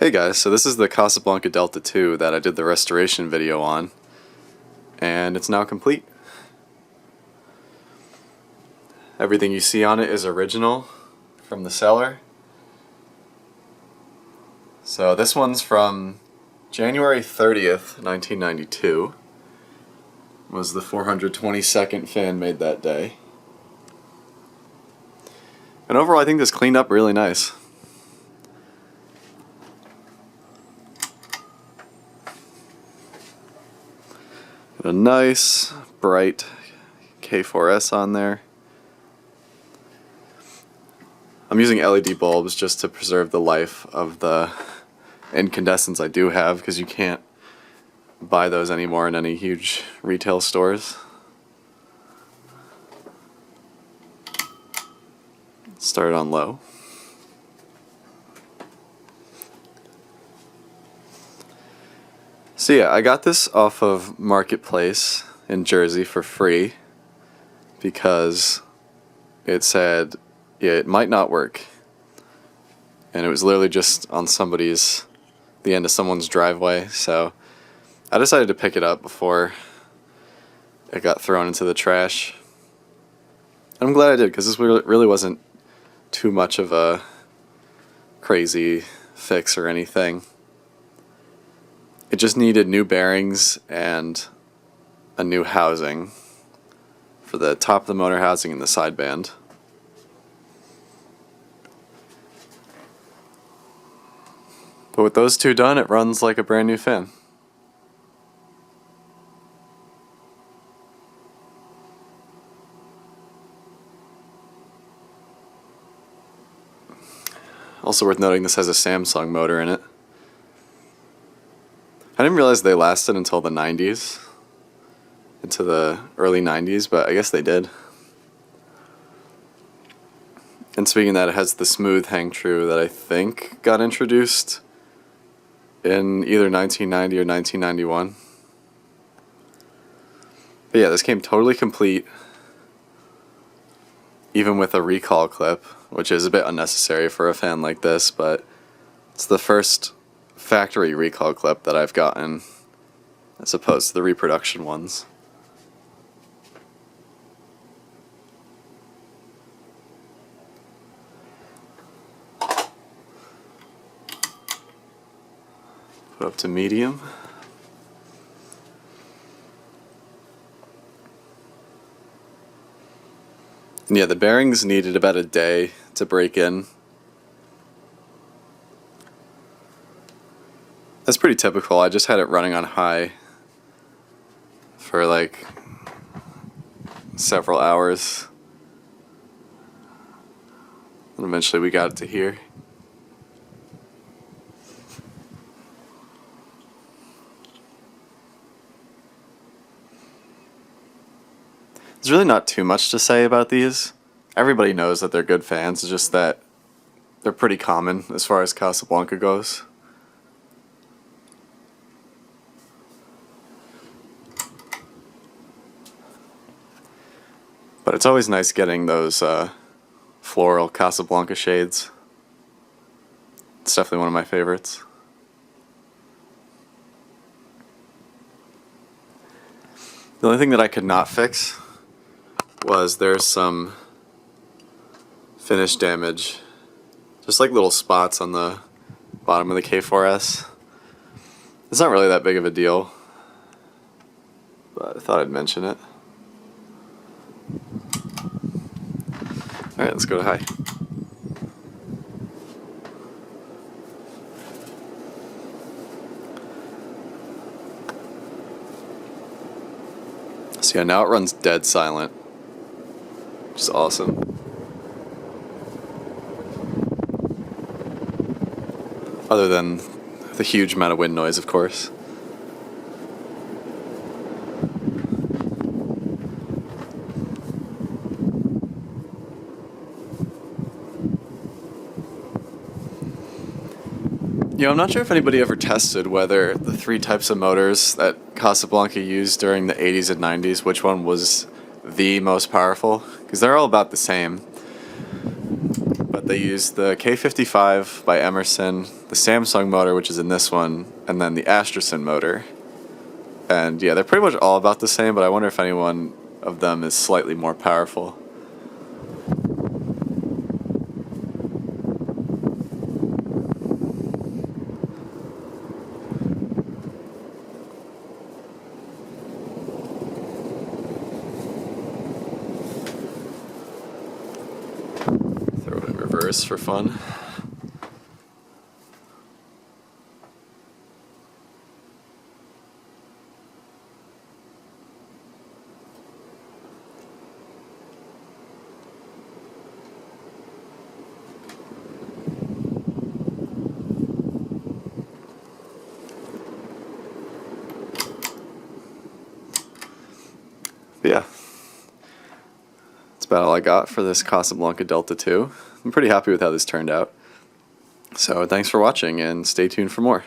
Hey guys, so this is the Casablanca Delta 2 that I did the restoration video on, and it's now complete. Everything you see on it is original from the seller. So this one's from January 30th, 1992. Was the 422nd fan made that day. And overall I think this cleaned up really nice. Got a nice bright K4S on there. I'm using LED bulbs just to preserve the life of the incandescents I do have, because you can't buy those anymore in any huge retail stores. Start it on low. So yeah, I got this off of Marketplace in Jersey for free because it said, yeah, it might not work. And it was literally just on the end of someone's driveway, so I decided to pick it up before it got thrown into the trash. And I'm glad I did, because this really wasn't too much of a crazy fix or anything. It just needed new bearings and a new housing for the top of the motor housing and the sideband. But with those two done, it runs like a brand new fan. Also worth noting, this has a Samsung motor in it. I didn't realize they lasted until the 90s, into the early 90s, but I guess they did. And speaking of that, it has the smooth hang true that I think got introduced in either 1990 or 1991. But yeah, this came totally complete, even with a recall clip, which is a bit unnecessary for a fan like this, but it's the first factory recall clip that I've gotten, as opposed to the reproduction ones. Put up to medium. And yeah, the bearings needed about a day to break in. That's pretty typical. I just had it running on high for like several hours. And eventually we got it to here. There's really not too much to say about these. Everybody knows that they're good fans, it's just that they're pretty common as far as Casablanca goes. But it's always nice getting those floral Casablanca shades. It's definitely one of my favorites. The only thing that I could not fix was there's some finish damage. Just like little spots on the bottom of the K4S. It's not really that big of a deal, but I thought I'd mention it. Alright, let's go to high. So yeah, now it runs dead silent, which is awesome. Other than the huge amount of wind noise, of course. You know, I'm not sure if anybody ever tested whether the three types of motors that Casablanca used during the 80s and 90s, which one was the most powerful, because they're all about the same. But They use the K55 by Emerson, the Samsung motor, which is in this one, and then the Astrasan motor. And yeah, they're pretty much all about the same, but I wonder if any one of them is slightly more powerful. Throw it in reverse for fun. But yeah, that's about all I got for this Casablanca Delta 2. I'm pretty happy with how this turned out. So thanks for watching, and stay tuned for more.